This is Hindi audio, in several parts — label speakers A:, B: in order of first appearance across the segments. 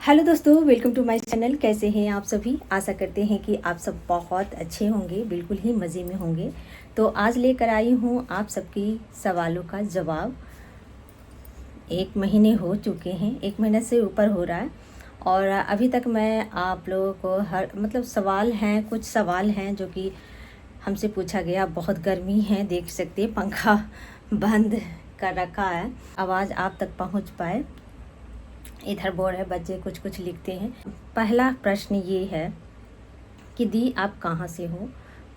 A: हेलो दोस्तों, वेलकम टू माय चैनल। कैसे हैं आप सभी? आशा करते हैं कि आप सब बहुत अच्छे होंगे, बिल्कुल ही मज़े में होंगे। तो आज लेकर आई हूँ आप सबकी सवालों का जवाब। 1 महीने हो चुके हैं, 1 महीने से ऊपर हो रहा है और अभी तक मैं आप लोगों को कुछ सवाल हैं जो कि हमसे पूछा गया। बहुत गर्मी है, देख सकते हैं पंखा बंद कर रखा है, आवाज़ आप तक पहुँच पाए। इधर बोर्ड है, बच्चे कुछ कुछ लिखते हैं। पहला प्रश्न ये है कि दी आप कहाँ से हो?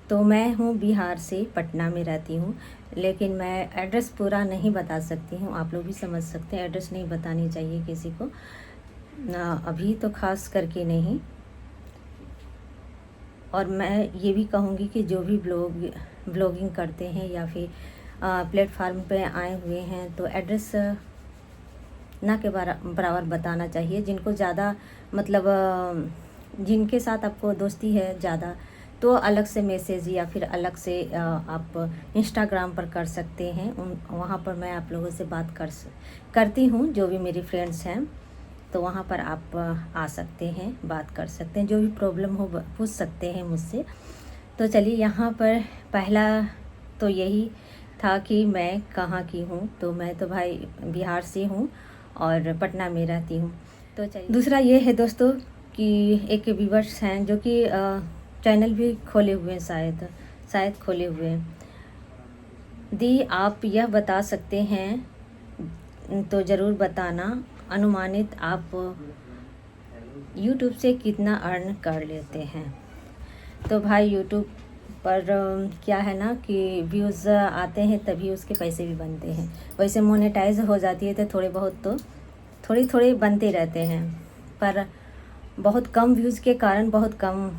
A: तो मैं हूँ बिहार से, पटना में रहती हूँ, लेकिन मैं एड्रेस पूरा नहीं बता सकती हूँ। आप लोग भी समझ सकते हैं, एड्रेस नहीं बतानी चाहिए किसी को ना, अभी तो खास करके नहीं। और मैं ये भी कहूँगी कि जो भी ब्लॉगिंग करते हैं या फिर प्लेटफार्म पे आए हुए हैं तो एड्रेस ना के बराबर बताना चाहिए। जिनको ज़्यादा मतलब जिनके साथ आपको दोस्ती है ज़्यादा, तो अलग से मैसेज या फिर अलग से आप इंस्टाग्राम पर कर सकते हैं। वहाँ पर मैं आप लोगों से बात करती हूँ। जो भी मेरी फ्रेंड्स हैं तो वहाँ पर आप आ सकते हैं, बात कर सकते हैं, जो भी प्रॉब्लम हो पूछ सकते हैं मुझसे। तो चलिए, यहाँ पर पहला तो यही था कि मैं कहाँ की हूँ। तो मैं तो भाई बिहार से हूँ और पटना में रहती हूँ। तो चलिए, दूसरा ये है दोस्तों कि एक व्यूवर्स हैं जो कि चैनल भी खोले हुए हैं, शायद खोले हुए हैं। दी आप यह बता सकते हैं तो ज़रूर बताना, अनुमानित आप यूट्यूब से कितना अर्न कर लेते हैं? तो भाई यूट्यूब पर क्या है ना कि व्यूज़ आते हैं तभी उसके पैसे भी बनते हैं। वैसे मोनेटाइज हो जाती है तो थोड़े थोड़े बनते रहते हैं, पर बहुत कम व्यूज़ के कारण बहुत कम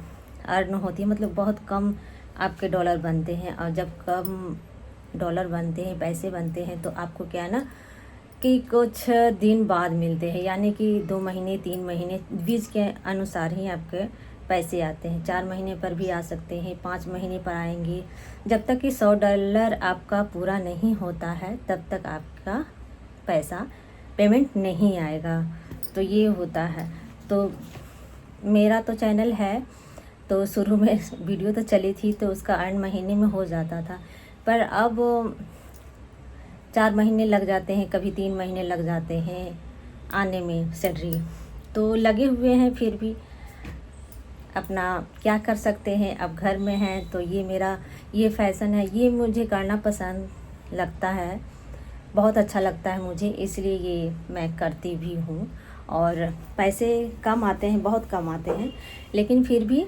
A: अर्न होती है, मतलब बहुत कम आपके डॉलर बनते हैं। और जब कम डॉलर बनते हैं, पैसे बनते हैं, तो आपको क्या है ना कि कुछ दिन बाद मिलते हैं, यानी कि 2 महीने 3 महीने व्यूज़ के अनुसार ही आपके पैसे आते हैं। 4 महीने पर भी आ सकते हैं, 5 महीने पर आएंगे। जब तक कि $100 आपका पूरा नहीं होता है तब तक आपका पैसा पेमेंट नहीं आएगा। तो ये होता है। तो मेरा तो चैनल है, तो शुरू में वीडियो तो चली थी तो उसका अर्न महीने में हो जाता था, पर अब 4 महीने लग जाते हैं, कभी 3 महीने लग जाते हैं आने में सैलरी। तो लगे हुए हैं, फिर भी अपना क्या कर सकते हैं। अब घर में हैं तो ये मेरा ये फैशन है, ये मुझे करना पसंद लगता है, बहुत अच्छा लगता है मुझे, इसलिए ये मैं करती भी हूँ। और पैसे कम आते हैं, बहुत कम आते हैं, लेकिन फिर भी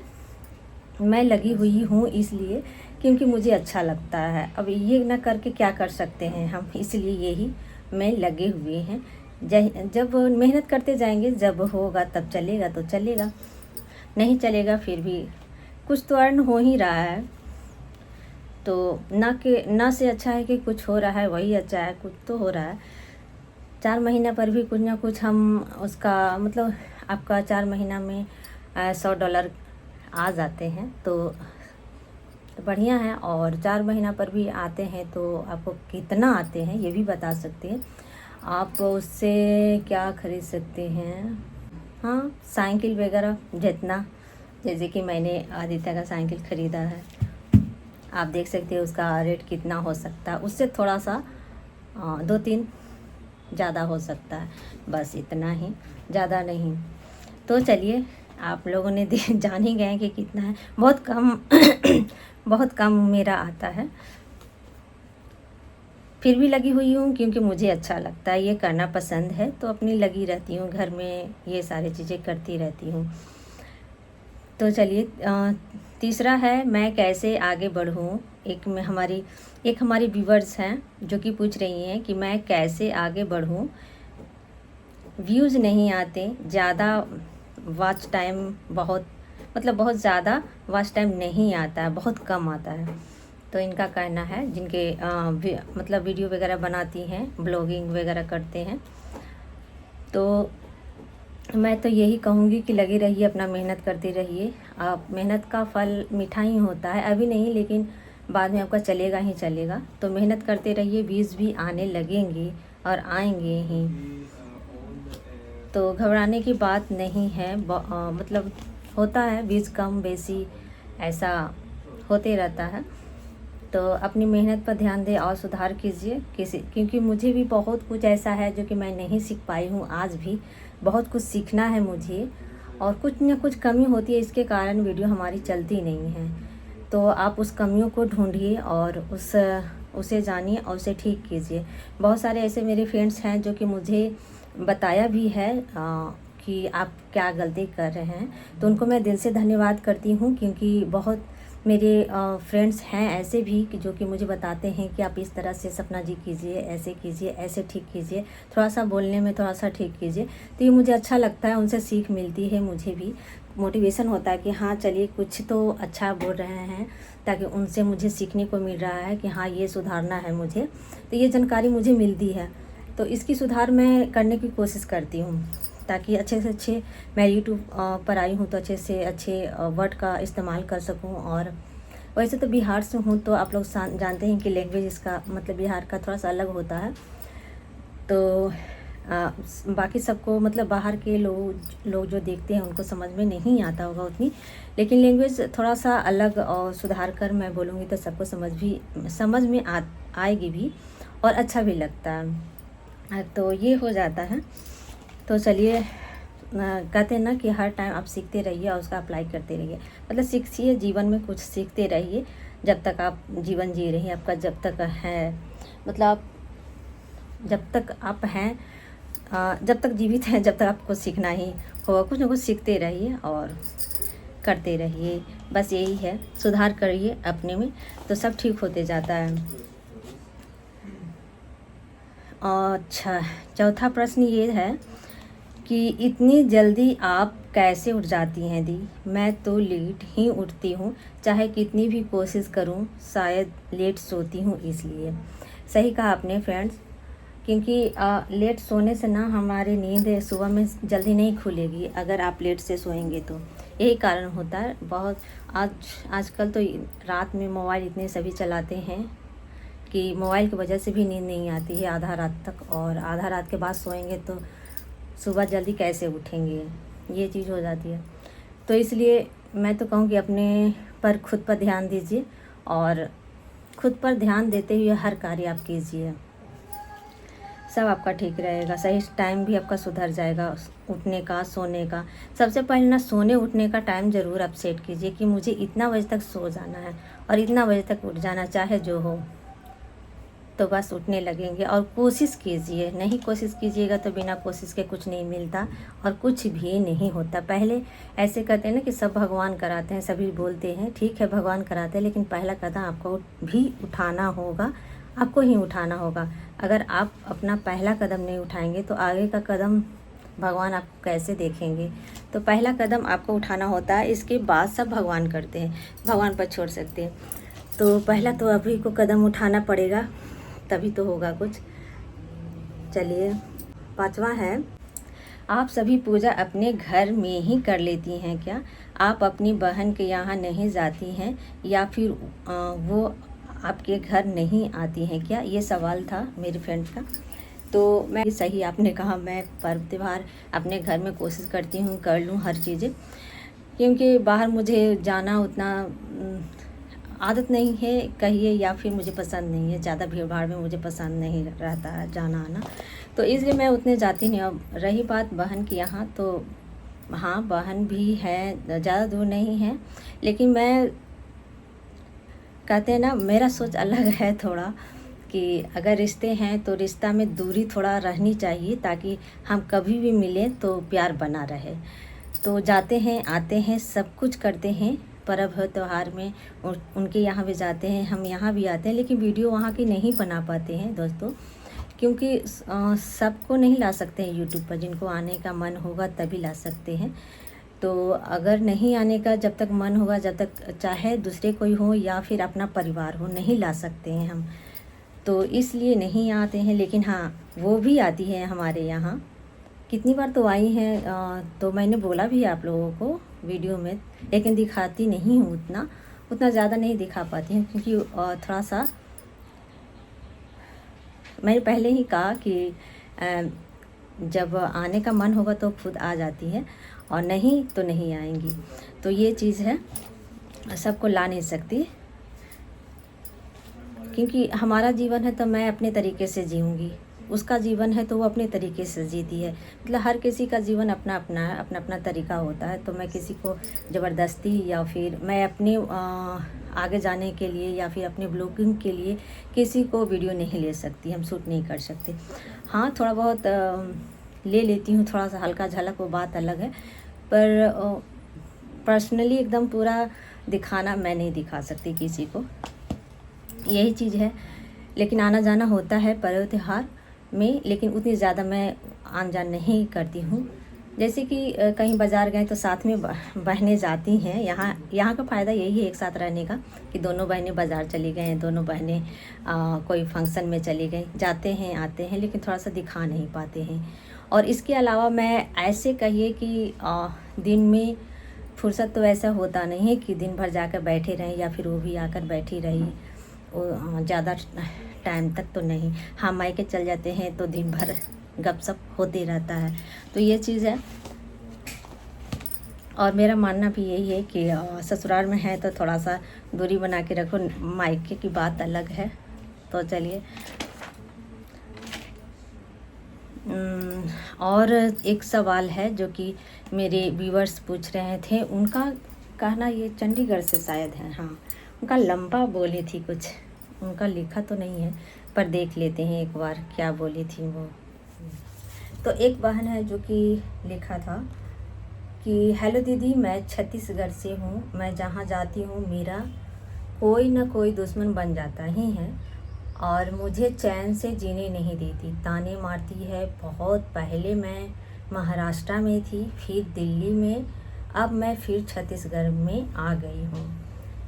A: मैं लगी हुई हूँ, इसलिए क्योंकि मुझे अच्छा लगता है। अब ये ना करके क्या कर सकते हैं हम, इसलिए यही मैं लगे हुए हैं। जब मेहनत करते जाएंगे, जब होगा तब चलेगा तो चलेगा, नहीं चलेगा फिर भी कुछ तो अर्न हो ही रहा है। तो ना से अच्छा है कि कुछ हो रहा है, वही अच्छा है, कुछ तो हो रहा है। 4 महीना पर भी कुछ ना कुछ हम उसका मतलब आपका 4 महीना में $100 आ जाते हैं तो बढ़िया है। और 4 महीना पर भी आते हैं तो आपको कितना आते हैं ये भी बता सकते हैं। आप उससे क्या खरीद सकते हैं? हाँ, साइकिल वगैरह जितना, जैसे कि मैंने आदित्य का साइकिल ख़रीदा है, आप देख सकते हैं उसका रेट कितना हो सकता है। उससे थोड़ा सा 2-3 ज़्यादा हो सकता है, बस इतना ही, ज़्यादा नहीं। तो चलिए, आप लोगों ने जान ही गए कि कितना है, बहुत कम बहुत कम मेरा आता है। फिर भी लगी हुई हूँ क्योंकि मुझे अच्छा लगता है, ये करना पसंद है, तो अपनी लगी रहती हूँ, घर में ये सारी चीज़ें करती रहती हूँ। तो चलिए, तीसरा है मैं कैसे आगे बढ़ूँ। एक हमारी व्यूवर्स हैं जो कि पूछ रही हैं कि मैं कैसे आगे बढ़ूँ, व्यूज़ नहीं आते, ज़्यादा वॉच टाइम बहुत ज़्यादा वॉच टाइम नहीं आता है, बहुत कम आता है। तो इनका कहना है, जिनके मतलब वीडियो वगैरह बनाती हैं, ब्लॉगिंग वगैरह करते हैं, तो मैं तो यही कहूँगी कि लगे रहिए, अपना मेहनत करते रहिए। आप मेहनत का फल मीठा ही होता है, अभी नहीं लेकिन बाद में आपका चलेगा ही चलेगा। तो मेहनत करते रहिए, व्यूज़ भी आने लगेंगे और आएंगे ही। तो घबराने की बात नहीं है। मतलब होता है, बीच कम बेसी ऐसा होते रहता है। तो अपनी मेहनत पर ध्यान दें और सुधार कीजिए क्योंकि मुझे भी बहुत कुछ ऐसा है जो कि मैं नहीं सीख पाई हूँ। आज भी बहुत कुछ सीखना है मुझे और कुछ न कुछ कमी होती है, इसके कारण वीडियो हमारी चलती नहीं है। तो आप उस कमियों को ढूंढिए और उसे जानिए और उसे ठीक कीजिए। बहुत सारे ऐसे मेरे फ्रेंड्स हैं जो कि मुझे बताया भी है कि आप क्या गलती कर रहे हैं, तो उनको मैं दिल से धन्यवाद करती हूँ क्योंकि बहुत मेरे फ्रेंड्स हैं ऐसे भी कि जो कि मुझे बताते हैं कि आप इस तरह से सपना जी कीजिए, ऐसे ठीक कीजिए, थोड़ा सा बोलने में थोड़ा सा ठीक कीजिए। तो ये मुझे अच्छा लगता है, उनसे सीख मिलती है, मुझे भी मोटिवेशन होता है कि हाँ चलिए कुछ तो अच्छा बोल रहे हैं, ताकि उनसे मुझे सीखने को मिल रहा है कि हाँ ये सुधारना है मुझे। तो ये जानकारी मुझे मिलती है, तो इसकी सुधार मैं करने की कोशिश करती हूँ ताकि अच्छे से अच्छे, मैं यूट्यूब पर आई हूँ तो अच्छे से अच्छे वर्ड का इस्तेमाल कर सकूँ। और वैसे तो बिहार से हूँ तो आप लोग जानते हैं कि लैंग्वेज इसका मतलब बिहार का थोड़ा सा अलग होता है। तो बाकी सबको मतलब बाहर के लोग जो देखते हैं उनको समझ में नहीं आता होगा उतनी, लेकिन लैंग्वेज थोड़ा सा अलग और सुधार कर मैं बोलूँगी तो सबको समझ में आएगी भी और अच्छा भी लगता है। तो ये हो जाता है। तो चलिए, कहते हैं ना कि हर टाइम आप सीखते रहिए और उसका अप्लाई करते रहिए, मतलब सीखिए, जीवन में कुछ सीखते रहिए जब तक आप जीवन जी रहे हैं। आपका जब तक है, मतलब जब तक आप हैं, जब तक जीवित हैं, जब तक आपको सीखना ही होगा। कुछ ना कुछ सीखते रहिए और करते रहिए, बस यही है। सुधार करिए अपने में तो सब ठीक होते जाता है। अच्छा, चौथा प्रश्न ये है कि इतनी जल्दी आप कैसे उठ जाती हैं दी? मैं तो लेट ही उठती हूँ, चाहे कितनी भी कोशिश करूँ, शायद लेट सोती हूँ इसलिए। सही कहा आपने फ्रेंड्स, क्योंकि लेट सोने से ना हमारी नींद सुबह में जल्दी नहीं खुलेगी अगर आप लेट से सोएंगे तो। यही कारण होता है। बहुत आजकल तो रात में मोबाइल इतने सभी चलाते हैं कि मोबाइल की वजह से भी नींद नहीं आती है आधा रात तक, और आधा रात के बाद सोएंगे तो सुबह जल्दी कैसे उठेंगे, ये चीज़ हो जाती है। तो इसलिए मैं तो कहूँ कि अपने पर खुद पर ध्यान दीजिए और खुद पर ध्यान देते हुए हर कार्य आप कीजिए, सब आपका ठीक रहेगा। सही टाइम भी आपका सुधर जाएगा उठने का, सोने का। सबसे पहले ना सोने उठने का टाइम ज़रूर आप सेट कीजिए कि मुझे इतना बजे तक सो जाना है और इतना बजे तक उठ जाना, चाहे जो हो, तो बस उठने लगेंगे। और कोशिश कीजिए, नहीं कोशिश कीजिएगा तो बिना कोशिश के कुछ नहीं मिलता और कुछ भी नहीं होता। पहले ऐसे कहते हैं ना कि सब भगवान कराते हैं, सभी बोलते हैं, ठीक है भगवान कराते हैं, लेकिन पहला कदम आपको भी उठाना होगा, आपको ही उठाना होगा। अगर आप अपना पहला कदम नहीं उठाएंगे तो आगे का कदम भगवान आपको कैसे देखेंगे। तो पहला कदम आपको उठाना होता है, इसके बाद सब भगवान करते हैं, भगवान पर छोड़ सकते हैं। तो पहला तो अभी को कदम उठाना पड़ेगा, तभी तो होगा कुछ। चलिए, पांचवा है, आप सभी पूजा अपने घर में ही कर लेती हैं क्या? आप अपनी बहन के यहाँ नहीं जाती हैं या फिर वो आपके घर नहीं आती हैं क्या? ये सवाल था मेरे फ्रेंड का। तो मैं, सही आपने कहा, मैं पर्व त्यौहार अपने घर में कोशिश करती हूँ कर लूँ हर चीज़ें, क्योंकि बाहर मुझे जाना उतना आदत नहीं है कहिए, या फिर मुझे पसंद नहीं है, ज़्यादा भीड़ भाड़ में मुझे पसंद नहीं रहता है जाना आना, तो इसलिए मैं उतने जाती नहीं। अब रही बात बहन की यहाँ, तो हाँ बहन भी है, ज़्यादा दूर नहीं है, लेकिन मैं, कहते हैं ना, मेरा सोच अलग है थोड़ा कि अगर रिश्ते हैं तो रिश्ता में दूरी थोड़ा रहनी चाहिए ताकि हम कभी भी मिलें तो प्यार बना रहे। तो जाते हैं, आते हैं, सब कुछ करते हैं, पर्व त्यौहार में उनके यहाँ भी जाते हैं, हम यहाँ भी आते हैं, लेकिन वीडियो वहाँ की नहीं बना पाते हैं दोस्तों, क्योंकि सबको नहीं ला सकते हैं यूट्यूब पर। जिनको आने का मन होगा तभी ला सकते हैं। तो अगर नहीं आने का जब तक मन होगा, जब तक चाहे दूसरे कोई हो या फिर अपना परिवार हो, नहीं ला सकते हैं हम, तो इसलिए नहीं आते हैं। लेकिन हाँ, वो भी आती है हमारे यहाँ, कितनी बार तो आई हैं। तो मैंने बोला भी आप लोगों को वीडियो में, लेकिन दिखाती नहीं हूँ, उतना ज़्यादा नहीं दिखा पाती हूँ, क्योंकि थोड़ा सा मैंने पहले ही कहा कि जब आने का मन होगा तो खुद आ जाती है, और नहीं तो नहीं आएंगी। तो ये चीज़ है, सबको ला नहीं सकती, क्योंकि हमारा जीवन है तो मैं अपने तरीके से जीऊँगी, उसका जीवन है तो वो अपने तरीके से जीती है। मतलब हर किसी का जीवन अपना अपना है, अपना अपना तरीका होता है। तो मैं किसी को ज़बरदस्ती या फिर मैं अपने आगे जाने के लिए या फिर अपने ब्लॉगिंग के लिए किसी को वीडियो नहीं ले सकती, हम शूट नहीं कर सकते। हाँ, थोड़ा बहुत ले लेती हूँ, थोड़ा सा हल्का झलक, वो बात अलग है, पर पर्सनली एकदम पूरा दिखाना मैं नहीं दिखा सकती किसी को, यही चीज़ है। लेकिन आना जाना होता है पर्व त्योहार में, लेकिन उतनी ज़्यादा मैं आन जान नहीं करती हूँ। जैसे कि कहीं बाज़ार गए तो साथ में बहनें जाती हैं। यहाँ का फ़ायदा यही है एक साथ रहने का, कि दोनों बहनें बाज़ार चली गई, दोनों बहनें कोई फंक्शन में चली गई, जाते हैं आते हैं, लेकिन थोड़ा सा दिखा नहीं पाते हैं। और इसके अलावा मैं ऐसे कहिए कि दिन में फुर्सत तो ऐसा होता नहीं है कि दिन भर जाकर बैठे रहें, या फिर वो भी आकर बैठी रही ज़्यादा टाइम तक तो नहीं। हाँ, मायके चल जाते हैं तो दिन भर गपशप होते रहता है, तो ये चीज़ है। और मेरा मानना भी यही है कि ससुराल में है तो थोड़ा सा दूरी बना के रखो, मायके की बात अलग है। तो चलिए, और एक सवाल है जो कि मेरे व्यूअर्स पूछ रहे थे, उनका कहना ये चंडीगढ़ से शायद है, हाँ, उनका लंबा बोली थी कुछ, उनका लिखा तो नहीं है पर देख लेते हैं एक बार क्या बोली थी वो। तो एक बहन है जो कि लिखा था कि हेलो दीदी, मैं छत्तीसगढ़ से हूँ, मैं जहाँ जाती हूँ मेरा कोई ना कोई दुश्मन बन जाता ही है और मुझे चैन से जीने नहीं देती, ताने मारती है। बहुत पहले मैं महाराष्ट्र में थी, फिर दिल्ली में, अब मैं फिर छत्तीसगढ़ में आ गई हूँ।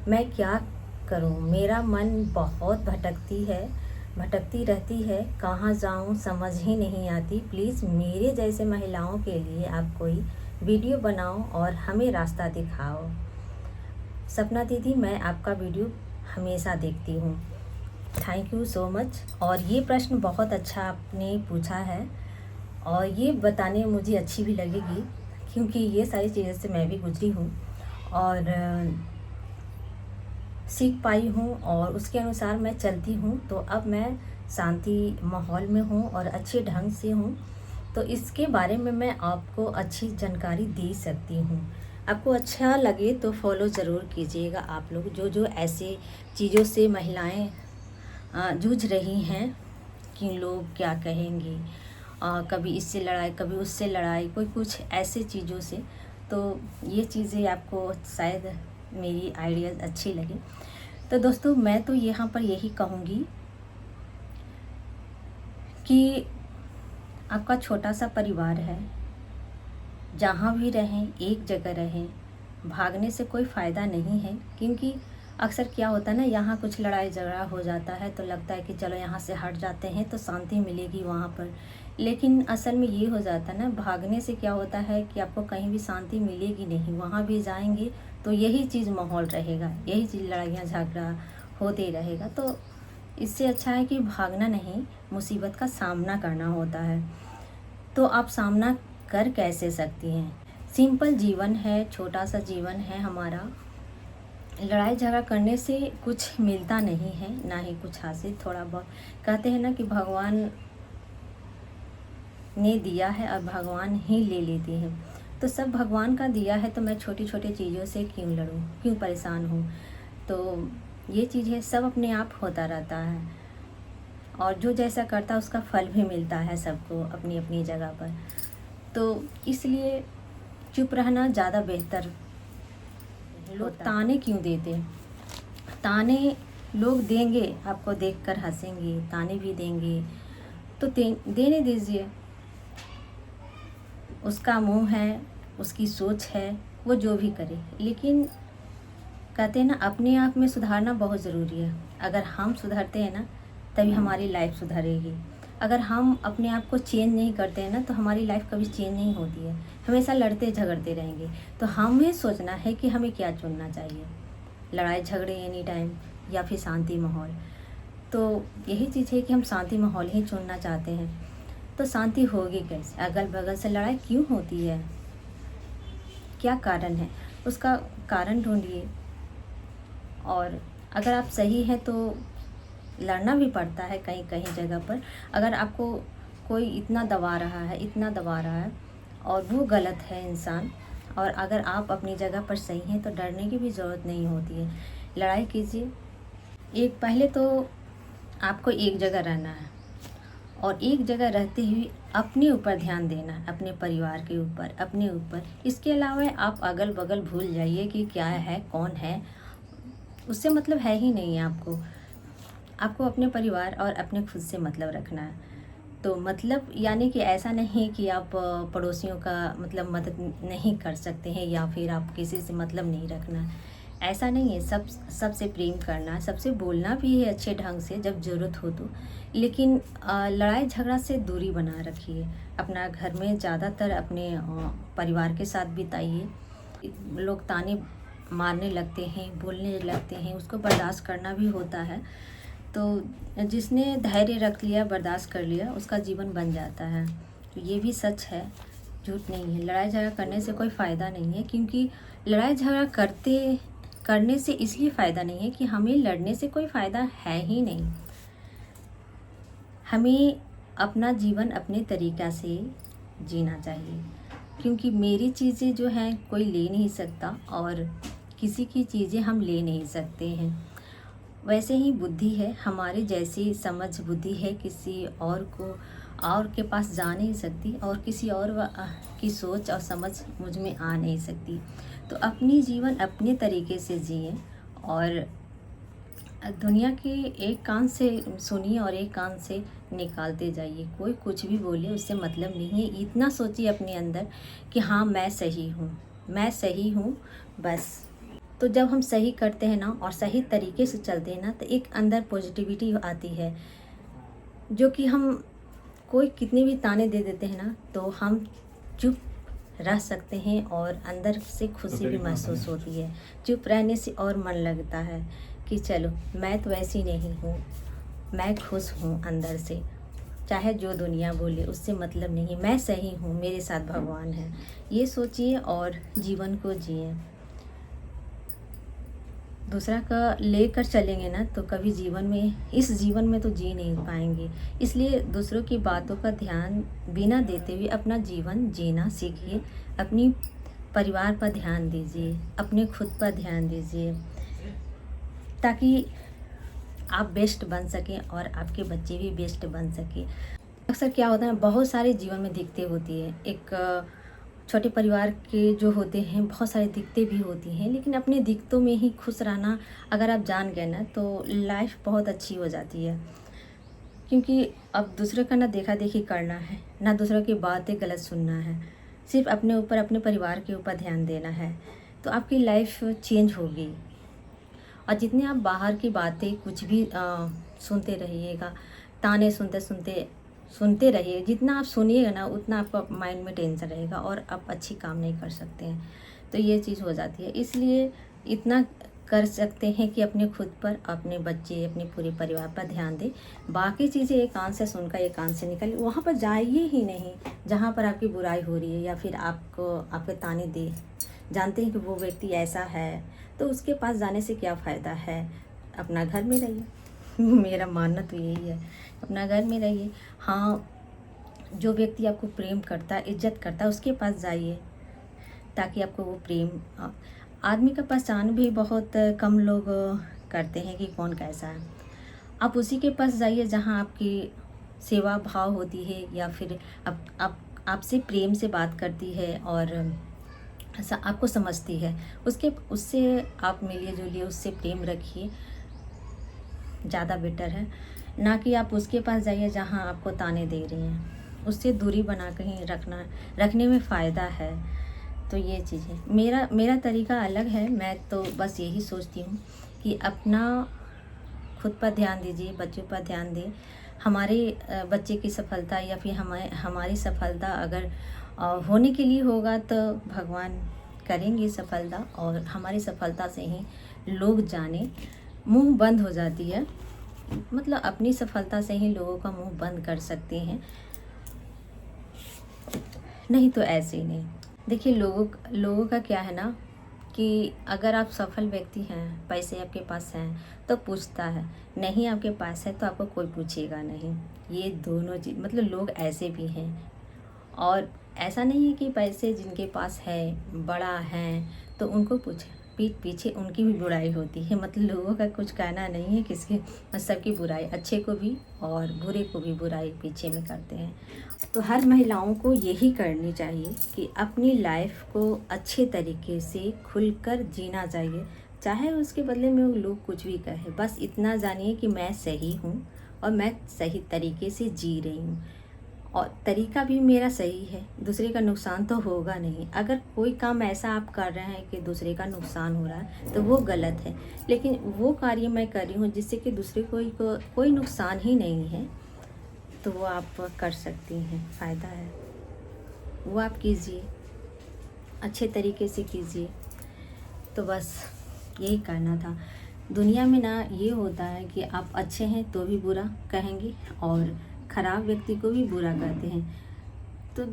A: मैं क्या करूँ, मेरा मन बहुत भटकती रहती है, कहाँ जाऊँ समझ ही नहीं आती। प्लीज़ मेरे जैसे महिलाओं के लिए आप कोई वीडियो बनाओ और हमें रास्ता दिखाओ। सपना दीदी, मैं आपका वीडियो हमेशा देखती हूँ, थैंक यू सो मच। और ये प्रश्न बहुत अच्छा आपने पूछा है, और ये बताने मुझे अच्छी भी लगेगी, क्योंकि ये सारी चीज़ें से मैं भी गुजरी हूँ और सीख पाई हूँ, और उसके अनुसार मैं चलती हूँ। तो अब मैं शांति माहौल में हूँ और अच्छे ढंग से हूँ, तो इसके बारे में मैं आपको अच्छी जानकारी दे सकती हूँ। आपको अच्छा लगे तो फॉलो ज़रूर कीजिएगा। आप लोग जो ऐसे चीज़ों से महिलाएं जूझ रही हैं कि लोग क्या कहेंगे, कभी इससे लड़ाई कभी उससे लड़ाई, कोई कुछ ऐसे चीज़ों से, तो ये चीज़ें आपको शायद मेरी आइडियाज़ अच्छी लगी। तो दोस्तों, मैं तो यहाँ पर यही कहूँगी कि आपका छोटा सा परिवार है, जहाँ भी रहें एक जगह रहें, भागने से कोई फ़ायदा नहीं है। क्योंकि अक्सर क्या होता है ना, यहाँ कुछ लड़ाई झगड़ा हो जाता है तो लगता है कि चलो यहाँ से हट जाते हैं तो शांति मिलेगी वहाँ पर, लेकिन असल में ये हो जाता है ना, भागने से क्या होता है कि आपको कहीं भी शांति मिलेगी नहीं। वहाँ भी जाएंगे तो यही चीज़ माहौल रहेगा, यही चीज़ लड़ाइयाँ झगड़ा होते रहेगा। तो इससे अच्छा है कि भागना नहीं, मुसीबत का सामना करना होता है। तो आप सामना कर कैसे सकती हैं? सिंपल जीवन है, छोटा सा जीवन है हमारा, लड़ाई झगड़ा करने से कुछ मिलता नहीं है, ना ही कुछ हासिल। थोड़ा बहुत कहते हैं ना कि भगवान ने दिया है और भगवान ही ले लेते हैं, तो सब भगवान का दिया है, तो मैं छोटी छोटी चीज़ों से क्यों लड़ूं, क्यों परेशान हूँ। तो ये चीज़ है, सब अपने आप होता रहता है, और जो जैसा करता है उसका फल भी मिलता है सबको अपनी अपनी जगह पर। तो इसलिए चुप रहना ज़्यादा बेहतर। लोग ताने क्यों देते, ताने लोग देंगे, आपको देखकर हंसेंगे, ताने भी देंगे, तो देने दीजिए। उसका मुंह है, उसकी सोच है, वो जो भी करे। लेकिन कहते हैं ना, अपने आप में सुधारना बहुत ज़रूरी है। अगर हम सुधरते हैं ना, तभी हमारी लाइफ सुधरेगी। अगर हम अपने आप को चेंज नहीं करते हैं ना, तो हमारी लाइफ कभी चेंज नहीं होती है, हमेशा लड़ते झगड़ते रहेंगे। तो हमें सोचना है कि हमें क्या चुनना चाहिए, लड़ाई झगड़े एनी टाइम या फिर शांति माहौल। तो यही चीज़ है कि हम शांति माहौल ही चुनना चाहते हैं। तो शांति होगी कैसे? अगल बगल से लड़ाई क्यों होती है? क्या कारण है? उसका कारण ढूंढिए। और अगर आप सही हैं तो लड़ना भी पड़ता है कहीं कहीं जगह पर। अगर आपको कोई इतना दबा रहा है, इतना दबा रहा है और वो गलत है इंसान, और अगर आप अपनी जगह पर सही हैं तो डरने की भी ज़रूरत नहीं होती है। लड़ाई कीजिए। एक पहले तो आपको एक जगह रहना है, और एक जगह रहते हुए अपने ऊपर ध्यान देना है, अपने परिवार के ऊपर, अपने ऊपर। इसके अलावा आप अगल बगल भूल जाइए कि क्या है, कौन है, उससे मतलब है ही नहीं है आपको। आपको अपने परिवार और अपने खुद से मतलब रखना है। तो मतलब यानी कि ऐसा नहीं कि आप पड़ोसियों का मतलब मदद नहीं कर सकते हैं, या फिर आप किसी से मतलब नहीं रखना है, ऐसा नहीं है। सबसे प्रेम करना है, सबसे बोलना भी है अच्छे ढंग से जब ज़रूरत हो तो। लेकिन लड़ाई झगड़ा से दूरी बना रखिए। अपना घर में ज़्यादातर अपने परिवार के साथ बिताइए। लोग ताने मारने लगते हैं, बोलने लगते हैं, उसको बर्दाश्त करना भी होता है। तो जिसने धैर्य रख लिया, बर्दाश्त कर लिया, उसका जीवन बन जाता है। तो ये भी सच है, झूठ नहीं है। लड़ाई झगड़ा करने से कोई फ़ायदा नहीं है, क्योंकि लड़ाई झगड़ा करने से इसलिए फ़ायदा नहीं है कि हमें लड़ने से कोई फ़ायदा है ही नहीं। हमें अपना जीवन अपने तरीक़ा से जीना चाहिए, क्योंकि मेरी चीज़ें जो हैं कोई ले नहीं सकता, और किसी की चीज़ें हम ले नहीं सकते हैं। वैसे ही बुद्धि है, हमारी जैसी समझ बुद्धि है किसी और के पास जा नहीं सकती, और किसी और की सोच और समझ मुझ में आ नहीं सकती। तो अपनी जीवन अपने तरीके से जिए, और दुनिया के एक कान से सुनिए और एक कान से निकालते जाइए। कोई कुछ भी बोले उससे मतलब नहीं है। इतना सोचिए अपने अंदर कि हाँ, मैं सही हूँ, मैं सही हूँ, बस। तो जब हम सही करते हैं ना और सही तरीके से चलते हैं ना, तो एक अंदर पॉजिटिविटी आती है, जो कि हम कोई कितने भी ताने दे देते हैं ना, तो हम चुप रह सकते हैं, और अंदर से खुशी भी महसूस होती है। चुप रहने से और मन लगता है कि चलो, मैं तो ऐसी नहीं हूँ, मैं खुश हूँ अंदर से। चाहे जो दुनिया बोले उससे मतलब नहीं, मैं सही हूँ, मेरे साथ भगवान है। ये सोचिए और जीवन को जिए। दूसरा का लेकर चलेंगे ना तो कभी इस जीवन में तो जी नहीं पाएंगे। इसलिए दूसरों की बातों का ध्यान बिना देते हुए अपना जीवन जीना सीखिए। अपनी परिवार पर ध्यान दीजिए, अपने खुद पर ध्यान दीजिए, ताकि आप बेस्ट बन सकें और आपके बच्चे भी बेस्ट बन सकें। अक्सर क्या होता है, बहुत सारे जीवन में दिक्कतें होती है। एक छोटे परिवार के जो होते हैं, बहुत सारी दिक्कतें भी होती हैं, लेकिन अपने दिक्कतों में ही खुश रहना अगर आप जान गए ना, तो लाइफ बहुत अच्छी हो जाती है। क्योंकि अब दूसरे का ना देखा देखी करना है, ना दूसरों की बातें गलत सुनना है, सिर्फ अपने ऊपर, अपने परिवार के ऊपर ध्यान देना है, तो आपकी लाइफ चेंज होगी। और जितने आप बाहर की बातें कुछ भी सुनते रहिएगा, ताने सुनते रहिए, जितना आप सुनिएगा ना उतना आपका माइंड में टेंशन रहेगा, और आप अच्छी काम नहीं कर सकते हैं। तो ये चीज़ हो जाती है। इसलिए इतना कर सकते हैं कि अपने खुद पर, अपने बच्चे, अपने पूरे परिवार पर ध्यान दें। बाकी चीज़ें एक कान से सुनकर एक कान से निकल, वहाँ पर जाइए ही नहीं जहाँ पर आपकी बुराई हो रही है, या फिर आपके ताने दे। जानते हैं कि वो व्यक्ति ऐसा है, तो उसके पास जाने से क्या फ़ायदा है। अपना घर में रहिए। मेरा मानना तो यही है, अपना घर में रहिए। हाँ, जो व्यक्ति आपको प्रेम करता है, इज्जत करता है, उसके पास जाइए, ताकि आपको वो प्रेम। आदमी का पहचान भी बहुत कम लोग करते हैं कि कौन कैसा है। आप उसी के पास जाइए जहाँ आपकी सेवा भाव होती है, या फिर आपसे प्रेम से बात करती है और आपको समझती है। उससे आप मिलिए जुलिए, उससे प्रेम रखिए, ज़्यादा बेटर है। ना कि आप उसके पास जाइए जहाँ आपको ताने दे रही हैं। उससे दूरी बना कहीं रखने में फ़ायदा है। तो ये चीज़ है। मेरा तरीका अलग है। मैं तो बस यही सोचती हूँ कि अपना खुद पर ध्यान दीजिए, बच्चों पर ध्यान दें। हमारे बच्चे की सफलता या फिर हमारी सफलता अगर होने के लिए होगा, तो भगवान करेंगे सफलता, और हमारी सफलता से ही लोग जाने। मुंह बंद हो जाती है, मतलब अपनी सफलता से ही लोगों का मुंह बंद कर सकते हैं। नहीं तो ऐसे ही नहीं। देखिए लोगों का क्या है ना कि अगर आप सफल व्यक्ति हैं, पैसे आपके पास हैं तो पूछता है, नहीं आपके पास है तो आपको कोई पूछेगा नहीं। ये दोनों चीज़ मतलब लोग ऐसे भी हैं। और ऐसा नहीं है कि पैसे जिनके पास है बड़ा है तो उनको पूछ पीठ पीछे उनकी भी बुराई होती है। मतलब लोगों का कुछ कहना नहीं है किसके, सबकी बुराई, अच्छे को भी और बुरे को भी बुराई पीछे में करते हैं। तो हर महिलाओं को यही करनी चाहिए कि अपनी लाइफ को अच्छे तरीके से खुलकर जीना चाहिए, चाहे उसके बदले में वो लोग कुछ भी कहे। बस इतना जानिए कि मैं सही हूँ और मैं सही तरीके से जी रही हूँ और तरीका भी मेरा सही है, दूसरे का नुकसान तो होगा नहीं। अगर कोई काम ऐसा आप कर रहे हैं कि दूसरे का नुकसान हो रहा है तो वो गलत है, लेकिन वो कार्य मैं कर रही हूँ जिससे कि दूसरे को कोई नुकसान ही नहीं है, तो वो आप कर सकती हैं, फ़ायदा है, वो आप कीजिए, अच्छे तरीके से कीजिए। तो बस यही कहना था। दुनिया में ना ये होता है कि आप अच्छे हैं तो भी बुरा कहेंगे और ख़राब व्यक्ति को भी बुरा कहते हैं। तो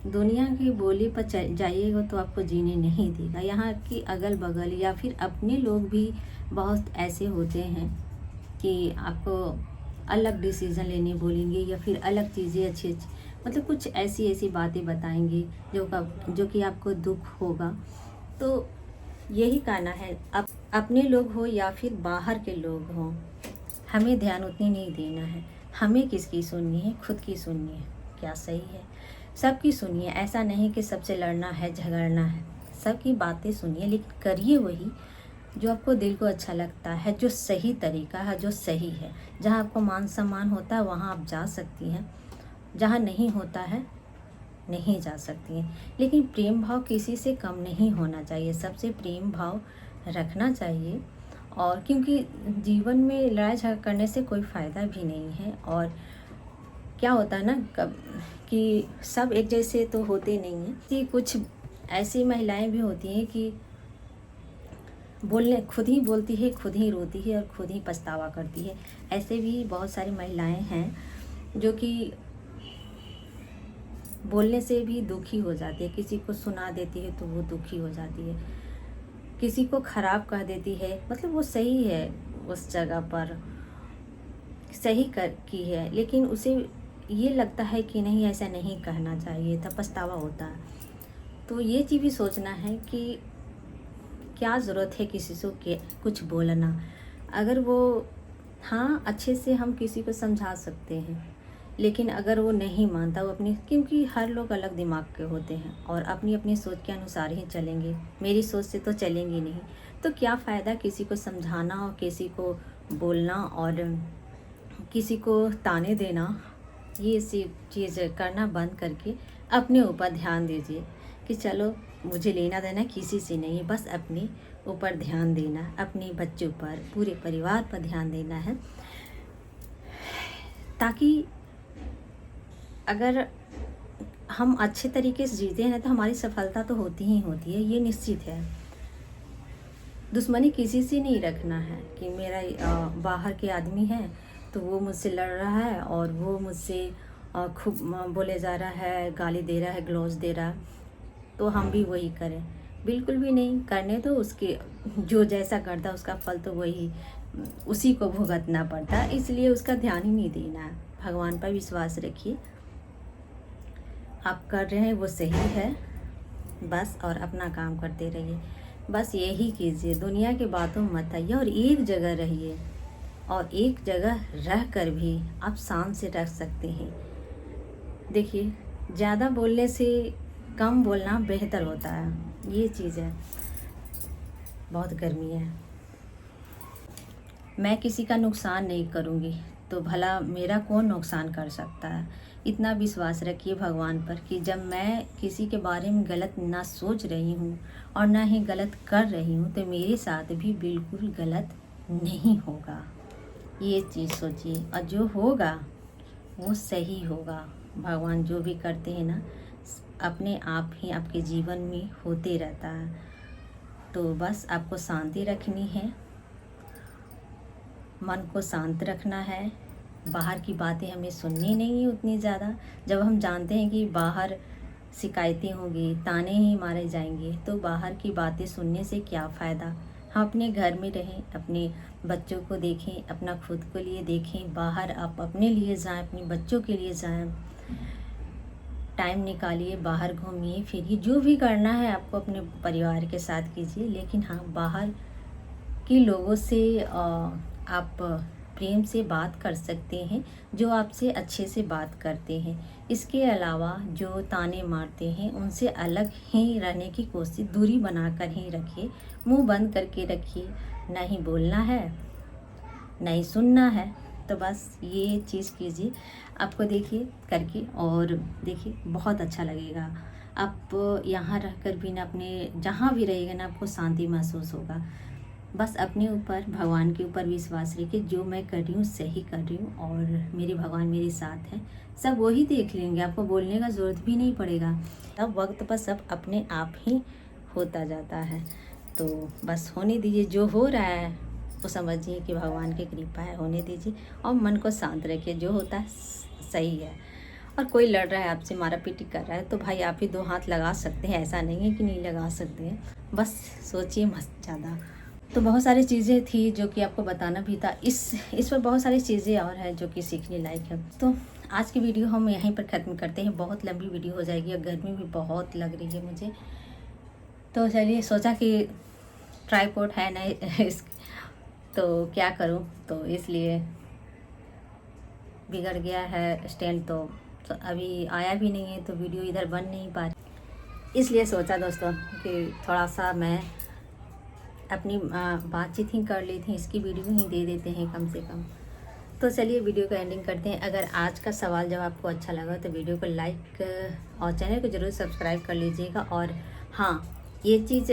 A: दुनिया की बोली पर जाइएगा तो आपको जीने नहीं देगा। यहाँ की अगल बगल या फिर अपने लोग भी बहुत ऐसे होते हैं कि आपको अलग डिसीज़न लेने बोलेंगे या फिर अलग चीज़ें अच्छी मतलब कुछ ऐसी ऐसी बातें बताएंगे जो कि आपको दुख होगा। तो यही कहना है, अपने लोग हो या फिर बाहर के लोग हों, हमें ध्यान उतनी नहीं देना है। हमें किसकी सुननी है? खुद की सुननी है। क्या सही है? सबकी सुनिए। ऐसा नहीं कि सबसे लड़ना है, झगड़ना है। सबकी बातें सुनिए, लेकिन करिए वही जो आपको दिल को अच्छा लगता है, जो सही तरीका है, जो सही है। जहाँ आपको मान सम्मान होता है वहाँ आप जा सकती हैं, जहाँ नहीं होता है नहीं जा सकती हैं। लेकिन प्रेम भाव किसी से कम नहीं होना चाहिए, सबसे प्रेम भाव रखना चाहिए। और क्योंकि जीवन में लड़ाई झगड़ा करने से कोई फ़ायदा भी नहीं है। और क्या होता है ना कि सब एक जैसे तो होते नहीं हैं कि कुछ ऐसी महिलाएं भी होती हैं कि खुद ही बोलती है, खुद ही रोती है और खुद ही पछतावा करती है। ऐसे भी बहुत सारी महिलाएं हैं जो कि बोलने से भी दुखी हो जाती है, किसी को सुना देती है तो वो दुखी हो जाती है, किसी को ख़राब कह देती है। मतलब वो सही है, उस जगह पर सही की है, लेकिन उसे ये लगता है कि नहीं ऐसा नहीं कहना चाहिए था, पछतावा होता है। तो ये चीज़ भी सोचना है कि क्या ज़रूरत है किसी से कुछ बोलना। अगर वो हाँ अच्छे से हम किसी को समझा सकते हैं, लेकिन अगर वो नहीं मानता, वो अपनी, क्योंकि हर लोग अलग दिमाग के होते हैं और अपनी अपनी सोच के अनुसार ही चलेंगे, मेरी सोच से तो चलेंगे नहीं। तो क्या फ़ायदा किसी को समझाना और किसी को बोलना और किसी को ताने देना। ये सी चीज़ करना बंद करके अपने ऊपर ध्यान दीजिए कि चलो मुझे लेना देना किसी से नहीं है, बस अपने ऊपर ध्यान देना, अपने बच्चों पर, पूरे परिवार पर ध्यान देना है। ताकि अगर हम अच्छे तरीके से जीते हैं तो हमारी सफलता तो होती ही होती है, ये निश्चित है। दुश्मनी किसी से नहीं रखना है कि मेरा बाहर के आदमी है तो वो मुझसे लड़ रहा है और वो मुझसे खूब बोले जा रहा है, गाली दे रहा है, ग्लोज दे रहा है, तो हम भी वही करें। बिल्कुल भी नहीं करने दो। उसके जो जैसा करता उसका फल तो वही उसी को भुगतना पड़ता, इसलिए उसका ध्यान ही नहीं देना है। भगवान पर विश्वास रखिए, आप कर रहे हैं वो सही है बस, और अपना काम करते रहिए। बस यही कीजिए, दुनिया की बातों में मत आइए और एक जगह रहिए। और एक जगह रह कर भी आप शांत से रख सकते हैं। देखिए, ज़्यादा बोलने से कम बोलना बेहतर होता है, ये चीज़ है। बहुत गर्मी है, मैं किसी का नुकसान नहीं करूँगी तो भला मेरा कौन नुकसान कर सकता है। इतना विश्वास रखिए भगवान पर कि जब मैं किसी के बारे में गलत ना सोच रही हूँ और ना ही गलत कर रही हूँ तो मेरे साथ भी बिल्कुल गलत नहीं होगा। ये चीज़ सोचिए, और जो होगा वो सही होगा। भगवान जो भी करते हैं ना, अपने आप ही आपके जीवन में होते रहता है। तो बस आपको शांति रखनी है, मन को शांत रखना है। बाहर की बातें हमें सुननी नहीं है उतनी ज़्यादा। जब हम जानते हैं कि बाहर शिकायतें होंगी, ताने ही मारे जाएंगे, तो बाहर की बातें सुनने से क्या फ़ायदा। हम अपने घर में रहें, अपने बच्चों को देखें, अपना खुद को लिए देखें। बाहर आप अपने लिए जाएं, अपने बच्चों के लिए जाएं, टाइम निकालिए, बाहर घूमिए फिरिए, जो भी करना है आपको अपने परिवार के साथ कीजिए। लेकिन हाँ, बाहर के लोगों से आप प्रेम से बात कर सकते हैं, जो आपसे अच्छे से बात करते हैं। इसके अलावा जो ताने मारते हैं उनसे अलग ही रहने की कोशिश, दूरी बनाकर ही रखिए, मुंह बंद करके रखिए। नहीं बोलना है, नहीं सुनना है, तो बस ये चीज़ कीजिए। आपको देखिए करके, और देखिए बहुत अच्छा लगेगा। आप यहाँ रहकर भी ना, अपने जहाँ भी रहेगा ना, आपको शांति महसूस होगा। बस अपने ऊपर, भगवान के ऊपर विश्वास रखिए। जो मैं कर रही हूँ सही कर रही हूँ, और मेरे भगवान मेरे साथ हैं, सब वही देख लेंगे। आपको बोलने का ज़रूरत भी नहीं पड़ेगा। तब वक्त पर सब अपने आप ही होता जाता है। तो बस होने दीजिए, जो हो रहा है तो समझिए कि भगवान की कृपा है, होने दीजिए और मन को शांत रखिए। जो होता है सही है। और कोई लड़ रहा है आपसे, मारा पीटी कर रहा है, तो भाई आप ही दो हाथ लगा सकते हैं, ऐसा नहीं है कि नहीं लगा सकते हैं। बस सोचिए मत ज़्यादा। तो बहुत सारी चीज़ें थी जो कि आपको बताना भी था। इस पर बहुत सारी चीज़ें और हैं जो कि सीखने लायक है। तो आज की वीडियो हम यहीं पर ख़त्म करते हैं। बहुत लंबी वीडियो हो जाएगी और गर्मी भी बहुत लग रही है मुझे। तो चलिए, सोचा कि ट्राइपॉड है नहीं तो क्या करूं, तो इसलिए बिगड़ गया है स्टैंड, तो अभी आया भी नहीं है, तो वीडियो इधर बन नहीं पा रही। इसलिए सोचा दोस्तों कि थोड़ा सा मैं अपनी बातचीत ही कर ली थी, इसकी वीडियो ही दे देते हैं कम से कम। तो चलिए वीडियो को एंडिंग करते हैं। अगर आज का सवाल जब आपको अच्छा लगा तो वीडियो को लाइक और चैनल को ज़रूर सब्सक्राइब कर लीजिएगा। और हाँ, ये चीज़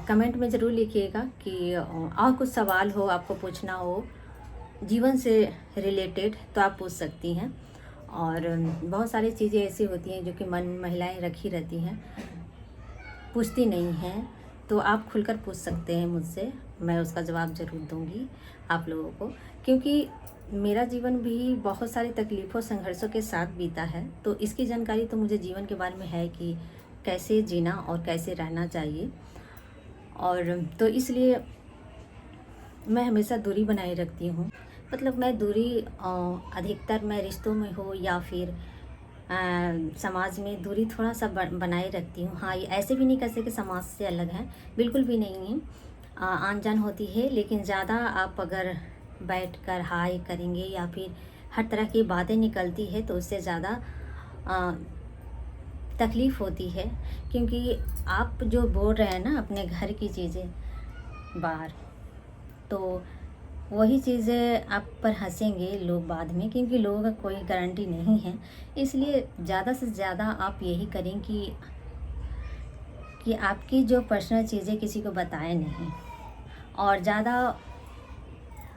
A: कमेंट में ज़रूर लिखिएगा कि और कुछ सवाल हो, आपको पूछना हो जीवन से रिलेटेड, तो आप पूछ सकती हैं। और बहुत सारी चीज़ें ऐसी होती हैं जो कि मन महिलाएं रखी रहती हैं, पूछती नहीं हैं, तो आप खुलकर पूछ सकते हैं मुझसे। मैं उसका जवाब ज़रूर दूंगी आप लोगों को, क्योंकि मेरा जीवन भी बहुत सारी तकलीफ़ों, संघर्षों के साथ बीता है। तो इसकी जानकारी तो मुझे जीवन के बारे में है कि कैसे जीना और कैसे रहना चाहिए। और तो इसलिए मैं हमेशा दूरी बनाए रखती हूँ। मतलब मैं दूरी अधिकतर मैं रिश्तों में हो या फिर समाज में दूरी थोड़ा सा बनाए रखती हूँ। हाँ, ये ऐसे भी नहीं कह सकते कि समाज से अलग है, बिल्कुल भी नहीं है। आन जान होती है, लेकिन ज़्यादा आप अगर बैठकर हाय करेंगे या फिर हर तरह की बातें निकलती है तो उससे ज़्यादा तकलीफ़ होती है। क्योंकि आप जो बोल रहे हैं ना अपने घर की चीज़ें बाहर, तो वही चीज़ें आप पर हंसेंगे लोग बाद में, क्योंकि लोगों का कोई गारंटी नहीं है। इसलिए ज़्यादा से ज़्यादा आप यही करें कि आपकी जो पर्सनल चीज़ें किसी को बताएं नहीं, और ज़्यादा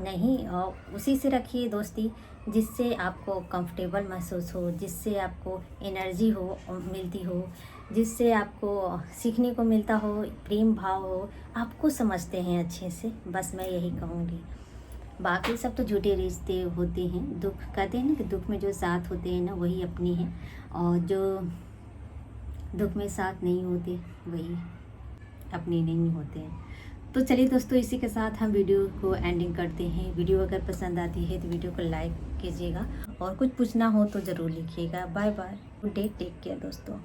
A: नहीं, और उसी से रखिए दोस्ती जिससे आपको कंफर्टेबल महसूस हो, जिससे आपको एनर्जी हो मिलती हो, जिससे आपको सीखने को मिलता हो, प्रेम भाव हो, आपको समझते हैं अच्छे से। बस मैं यही कहूँगी। बाकी सब तो झूठे रिश्ते होते हैं। दुख कहते हैं ना कि दुख में जो साथ होते हैं ना वही अपने हैं, और जो दुख में साथ नहीं होते वही अपने नहीं होते हैं। तो चलिए दोस्तों, इसी के साथ हम वीडियो को एंडिंग करते हैं। वीडियो अगर पसंद आती है तो वीडियो को लाइक कीजिएगा, और कुछ पूछना हो तो ज़रूर लिखिएगा। Bye bye, good day, take care दोस्तों।